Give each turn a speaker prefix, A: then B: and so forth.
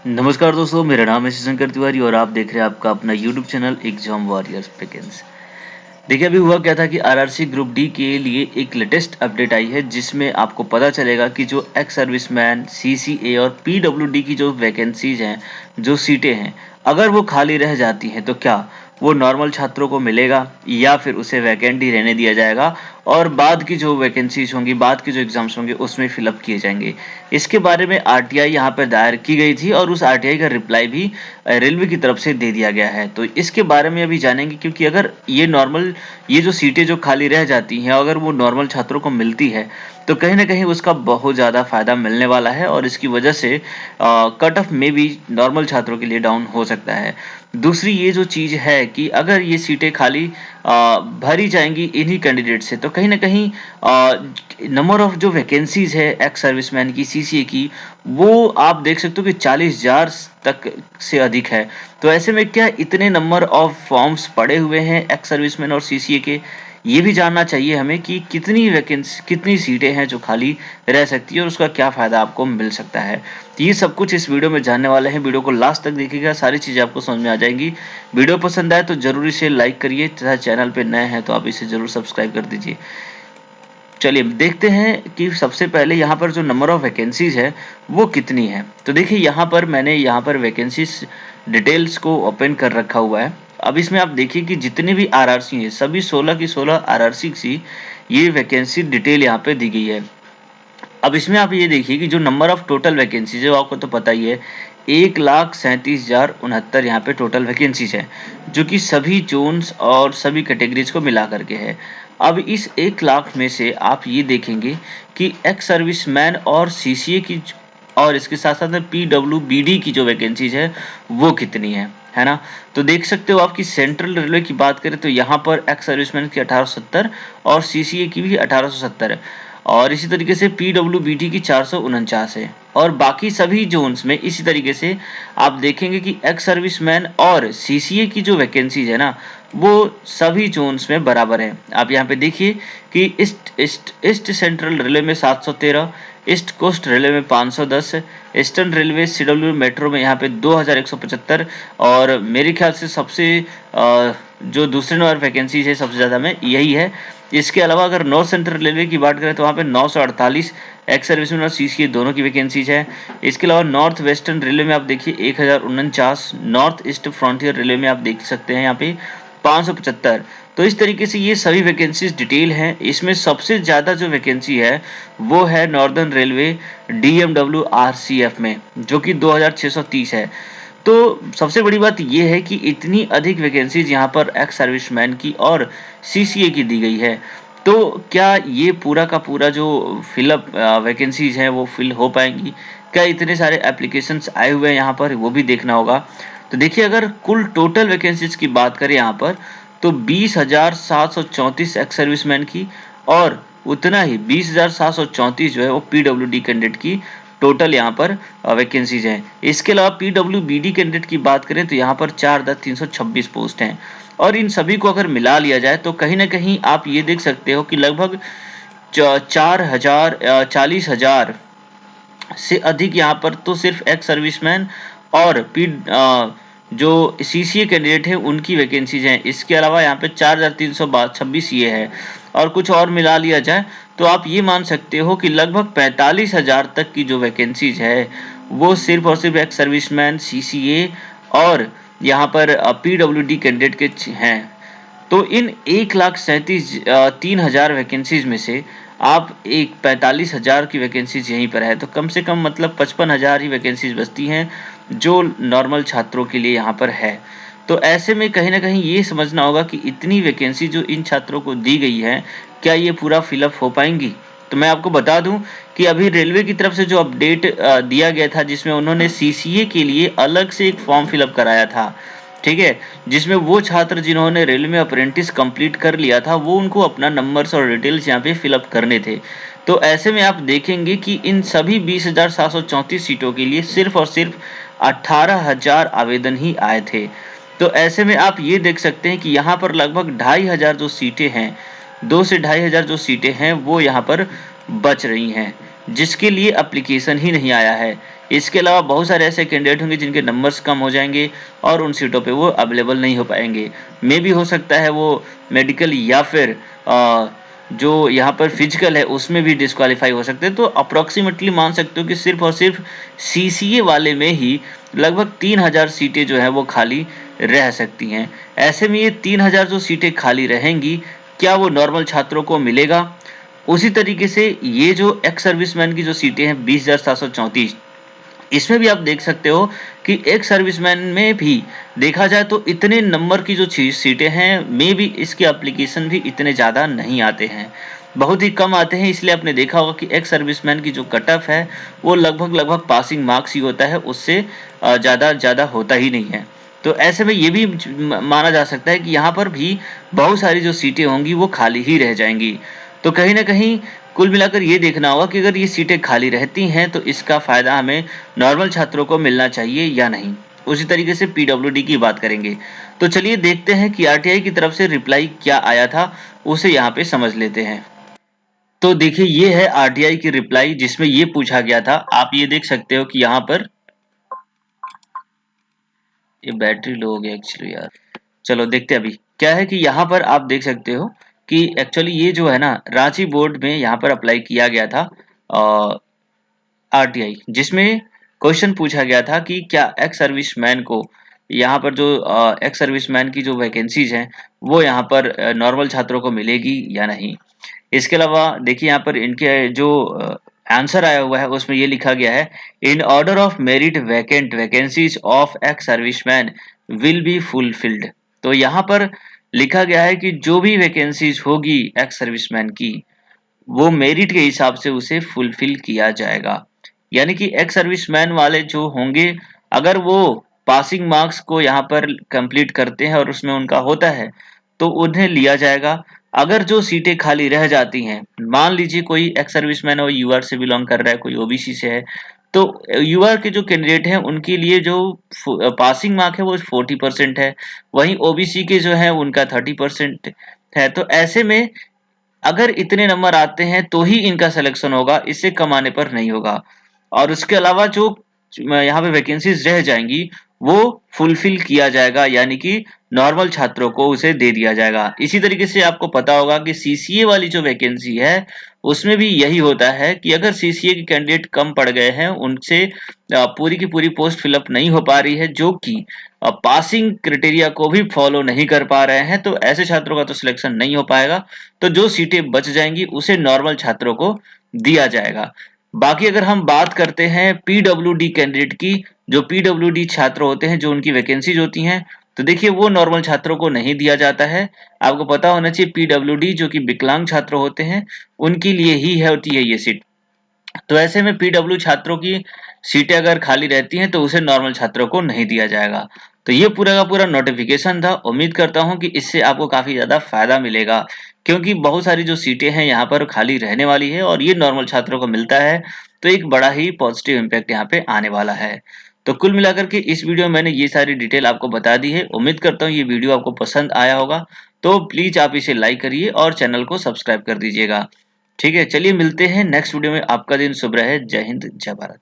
A: नमस्कार दोस्तों, मेरा नाम है शशंकर तिवारी और आप देख रहे हैं आपका अपना YouTube channel exam warriors Pickens. देखिए, अभी हुआ क्या था कि आरआरसी ग्रुप डी के लिए एक लेटेस्ट अपडेट आई है जिसमें आपको पता चलेगा कि जो एक्स सर्विसमैन, सीसीए और पीडब्ल्यूडी की जो वैकेंसीज हैं, जो सीटें हैं, अगर वो खाली रह जाती हैं तो क्या वो नॉर्मल छात्रों को मिलेगा या फिर उसे वैकेंट ही रहने दिया जाएगा और बाद की जो वैकेंसीज होंगी, बाद के जो एग्जाम्स होंगे उसमें फिलअप किए जाएंगे। इसके बारे में आरटीआई यहाँ पर दायर की गई थी और उस आरटीआई का रिप्लाई भी रेलवे की तरफ से दे दिया गया है। तो इसके बारे में अभी जानेंगे, क्योंकि अगर ये जो सीटें जो खाली रह जाती हैं अगर वो नॉर्मल छात्रों को मिलती है तो कहीं ना कहीं उसका बहुत ज़्यादा फायदा मिलने वाला है और इसकी वजह से कट ऑफ में भी नॉर्मल छात्रों के लिए डाउन हो सकता है। दूसरी ये जो चीज़ है कि अगर ये सीटें खाली भरी जाएंगी इन्हीं कैंडिडेट से तो कहीं ना कहीं नंबर ऑफ जो वैकेंसीज है एक्स सर्विसमैन की, सीसीए की, वो आप देख सकते हो कि 40,000 तक से अधिक है। तो ऐसे में क्या इतने नंबर ऑफ फॉर्म्स पड़े हुए हैं एक्स सर्विसमैन और सीसीए के, ये भी जानना चाहिए हमें कि कितनी सीटें हैं जो खाली रह सकती है और उसका क्या फायदा आपको मिल सकता है। तो ये सब कुछ इस वीडियो में जानने वाले हैं। वीडियो को लास्ट तक देखिएगा, सारी चीजें आपको समझ में आ जाएंगी। वीडियो पसंद आए तो जरूर इसे लाइक करिए तथा चैनल पे नए हैं तो आप इसे जरूर सब्सक्राइब कर दीजिए। चलिए देखते हैं कि सबसे पहले यहाँ पर जो नंबर ऑफ वैकेंसीज है वो कितनी है। तो देखिए मैंने यहाँ पर वैकेंसीज डिटेल्स को ओपन कर रखा हुआ है। अब इसमें आप देखिए कि जितने भी आरआरसी हैं सभी 16 की 16 आरआरसी की ये वैकेंसी डिटेल यहाँ पे दी गई है। अब इसमें आप ये देखिए कि जो नंबर ऑफ टोटल वैकेंसीज है आपको तो पता ही है, 1,37,069 यहाँ पे टोटल वैकेंसीज है जो कि सभी जोन्स और सभी कैटेगरीज को मिला करके है। अब इस 1,00,000 में से आप ये देखेंगे कि एक्स सर्विसमैन और सीसीए की और इसके साथ साथ में पीडब्ल्यूबीडी की जो वैकेंसीज है वो कितनी है ना। तो देख सकते हो आपकी सेंट्रल रेलवे की बात करें तो यहाँ पर एक्स सर्विसमैन की 1870 और सीसीए की भी 1870 है और इसी तरीके से पीडब्ल्यूबीडी की 449 है और बाकी सभी जोन्स में इसी तरीके से आप देखेंगे कि एक्स सर्विसमैन और सीसीए की जो वैकेंसीज है ना वो सभी जोन्स में बराबर है। आप यहाँ पे देखिए कि ईस्ट सेंट्रल रेलवे में 713, ईस्ट कोस्ट रेलवे में 510, ईस्टर्न रेलवे सीडब्ल्यू मेट्रो में यहाँ पे 2175 और मेरे ख्याल से सबसे जो दूसरे नंबर वैकेंसी है सबसे ज़्यादा में यही है। इसके अलावा अगर नॉर्थ सेंट्रल रेलवे की बात करें तो वहाँ पे 948 एक्स सर्विसमैन और सीसीए दोनों की वैकेंसीज है। इसके अलावा नॉर्थ वेस्टर्न रेलवे में आप देखिए 1049, नॉर्थ ईस्ट फ्रंटियर रेलवे में आप देख सकते हैं यहाँ पे 575। तो इस तरीके से ये सभी वैकेंसीज डिटेल हैं। इसमें सबसे ज़्यादा जो वैकेंसी है वो है नॉर्दर्न रेलवे डीएमडब्ल्यू आरसीएफ में जो कि 2630 है। तो सबसे बड़ी बात ये है कि इतनी अधिक वैकेंसीज यहाँ पर एक्स सर्विसमैन की और सीसीए की दी गई है। तो क्या ये पूरा का पूरा जो फिलअप वैकेंसीज हैं वो फिल हो पाएंगी? क्या इतने सारे एप्लीकेशंस आए हुए हैं यहाँ पर, वो भी देखना होगा। तो देखिए अगर कुल टोटल वैकेंसीज की बात करें यहाँ पर तो 20,734 एक्स सर्विसमैन की और उतना ही 20,734 जो है वो पीडब्ल्यूडी कैंडिडेट की टोटल यहाँ पर वैकेंसीज हैं। इसके अलावा पीडब्ल्यूबीडी कैंडिडेट की बात करें तो यहाँ पर 4,326 पोस्ट हैं और इन सभी को अगर मिला लिया जाए तो कहीं ना कहीं आप ये देख सकते हो कि लगभग 40,000 से अधिक यहाँ पर तो सिर्फ एक्स सर्विसमैन और जो सीसीए कैंडिडेट है उनकी वैकेंसीज हैं। इसके अलावा यहाँ पे 4,326 ये है और कुछ और मिला लिया जाए तो आप ये मान सकते हो कि लगभग 45,000 तक की जो वैकेंसीज है वो सिर्फ और सिर्फ एक्स सर्विसमैन, सीसीए और यहाँ पर पीडब्ल्यूडी कैंडिडेट के हैं। तो इन 1,37,3,000 वैकेंसीज में से आप 45,000 की वैकेंसीज यहीं पर है तो कम से कम मतलब 55,000 ही वैकेंसीज बचती हैं जो नॉर्मल छात्रों के लिए यहाँ पर है। तो ऐसे में कहीं ना कहीं ये समझना होगा कि इतनी वैकेंसी जो इन छात्रों को दी गई है क्या ये पूरा फिलअप हो पाएंगी। तो मैं आपको बता दूं कि अभी रेलवे की तरफ से जो अपडेट दिया गया था जिसमें उन्होंने सीसीए के लिए अलग से एक फॉर्म फिलअप कराया था, ठीक है, जिसमें वो छात्र जिन्होंने रेलवे में अप्रेंटिस कंप्लीट कर लिया था वो उनको अपना नंबर्स और डिटेल्स यहाँ पे फिलअप करने थे। तो ऐसे में आप देखेंगे कि इन सभी 20,734 सीटों के लिए सिर्फ और सिर्फ 18,000 आवेदन ही आए थे। तो ऐसे में आप ये देख सकते हैं कि यहाँ पर लगभग 2,500 जो सीटें हैं, 2 से 2,500 जो सीटें हैं वो यहाँ पर बच रही हैं जिसके लिए एप्लीकेशन ही नहीं आया है। इसके अलावा बहुत सारे ऐसे कैंडिडेट होंगे जिनके नंबर्स कम हो जाएंगे और उन सीटों पे वो अवेलेबल नहीं हो पाएंगे। मे भी हो सकता है वो मेडिकल या फिर जो यहाँ पर फिजिकल है उसमें भी डिस्क्वालीफाई हो सकते हैं। तो अप्रोक्सीमेटली मान सकते हो कि सिर्फ और सिर्फ सीसीए वाले में ही लगभग 3000 सीटें जो है वो खाली रह सकती हैं। ऐसे में ये 3000 जो सीटें खाली रहेंगी, क्या वो नॉर्मल छात्रों को मिलेगा? उसी तरीके से ये जो एक्स सर्विसमैन की जो सीटें हैं 20,734, इसमें भी आप देख सकते हो कि एक सर्विसमैन में भी देखा जाए तो इतने नंबर की जो सीटें हैं, मे भी इसके एप्लीकेशन भी इतने ज़्यादा नहीं आते हैं, बहुत ही कम आते हैं। इसलिए आपने देखा होगा कि एक सर्विसमैन की जो कट ऑफ है वो लगभग पासिंग मार्क्स ही होता है, उससे ज़्यादा होता ही नहीं है। तो ऐसे में ये भी माना जा सकता है कि यहाँ पर भी बहुत सारी जो सीटें होंगी वो खाली ही रह जाएंगी। तो कहीं ना कहीं कुल मिलाकर ये देखना होगा कि अगर ये सीटें खाली रहती हैं तो इसका फायदा हमें नॉर्मल छात्रों को मिलना चाहिए या नहीं। उसी तरीके से पीडब्ल्यूडी की बात करेंगे। तो चलिए देखते हैं कि आरटीआई की तरफ से रिप्लाई क्या आया था, उसे यहाँ पे समझ लेते हैं। तो देखिए ये है आरटीआई की रिप्लाई जिसमें ये पूछा गया था। आप ये देख सकते हो कि यहाँ पर ये बैटरी लो हो गया एक्चुअली यार। चलो देखते हैं अभी क्या है कि यहाँ पर आप देख सकते हो कि एक्चुअली ये जो है ना रांची बोर्ड में यहाँ पर अप्लाई किया गया था आरटीआई, जिसमें क्वेश्चन पूछा गया था कि क्या एक्स सर्विसमैन को यहाँ पर जो एक्स सर्विसमैन की जो वैकेंसीज हैं वो यहाँ पर नॉर्मल छात्रों को मिलेगी या नहीं। इसके अलावा देखिए यहाँ पर इनके जो आंसर आया हुआ है उसमें ये लिखा गया है, in order of merit vacant vacancies of ex serviceman will be fulfilled. तो यहाँ पर लिखा गया है कि जो भी वैकेंसीज होगी एक्स सर्विसमैन की वो मेरिट के हिसाब से उसे फुलफिल किया जाएगा। यानी कि एक्स सर्विसमैन वाले जो होंगे, अगर वो पासिंग मार्क्स को यहाँ पर कंप्लीट करते हैं और उसमें उनका होता है तो उन्हें लिया जाएगा। अगर जो सीटें खाली रह जाती हैं, मान लीजिए कोई एक्स सर्विसमैन है, यूआर से बिलोंग कर रहा है, कोई ओबीसी से है, तो यूआर के जो कैंडिडेट हैं उनके लिए जो पासिंग मार्क है वो 40% है, वहीं ओबीसी के जो है उनका 30% है। तो ऐसे में अगर इतने नंबर आते हैं तो ही इनका सिलेक्शन होगा, इससे कम आने पर नहीं होगा। और उसके अलावा जो यहाँ पे वैकेंसीज रह जाएंगी वो फुलफिल किया जाएगा, यानी कि नॉर्मल छात्रों को उसे दे दिया जाएगा। इसी तरीके से आपको पता होगा कि सीसीए वाली जो वैकेंसी है उसमें भी यही होता है कि अगर सीसीए के कैंडिडेट कम पड़ गए हैं, उनसे पूरी की पूरी पोस्ट फिलअप नहीं हो पा रही है, जो कि पासिंग क्राइटेरिया को भी फॉलो नहीं कर पा रहे हैं, तो ऐसे छात्रों का तो सिलेक्शन नहीं हो पाएगा। तो जो सीटें बच जाएंगी उसे नॉर्मल छात्रों को दिया जाएगा। बाकी अगर हम बात करते हैं पीडब्ल्यूडी कैंडिडेट की, जो पीडब्ल्यूडी छात्र होते हैं, जो उनकी वैकेंसीज होती हैं, तो देखिए वो नॉर्मल छात्रों को नहीं दिया जाता है। आपको पता होना चाहिए पीडब्ल्यूडी जो कि विकलांग छात्र होते हैं उनके लिए ही है होती है ये सीट। तो ऐसे में पीडब्ल्यू छात्रों की सीटें अगर खाली रहती हैं तो उसे नॉर्मल छात्रों को नहीं दिया जाएगा। तो ये पूरा का पूरा नोटिफिकेशन था। उम्मीद करता हूं कि इससे आपको काफी ज्यादा फायदा मिलेगा, क्योंकि बहुत सारी जो सीटें हैं यहाँ पर खाली रहने वाली है और ये नॉर्मल छात्रों को मिलता है, तो एक बड़ा ही पॉजिटिव इम्पैक्ट यहाँ पे आने वाला है। तो कुल मिलाकर के इस वीडियो में मैंने ये सारी डिटेल आपको बता दी है। उम्मीद करता हूँ ये वीडियो आपको पसंद आया होगा, तो प्लीज आप इसे लाइक करिए और चैनल को सब्सक्राइब कर दीजिएगा। ठीक है, चलिए मिलते हैं नेक्स्ट वीडियो में। आपका दिन शुभ रहे। जय हिंद, जय भारत।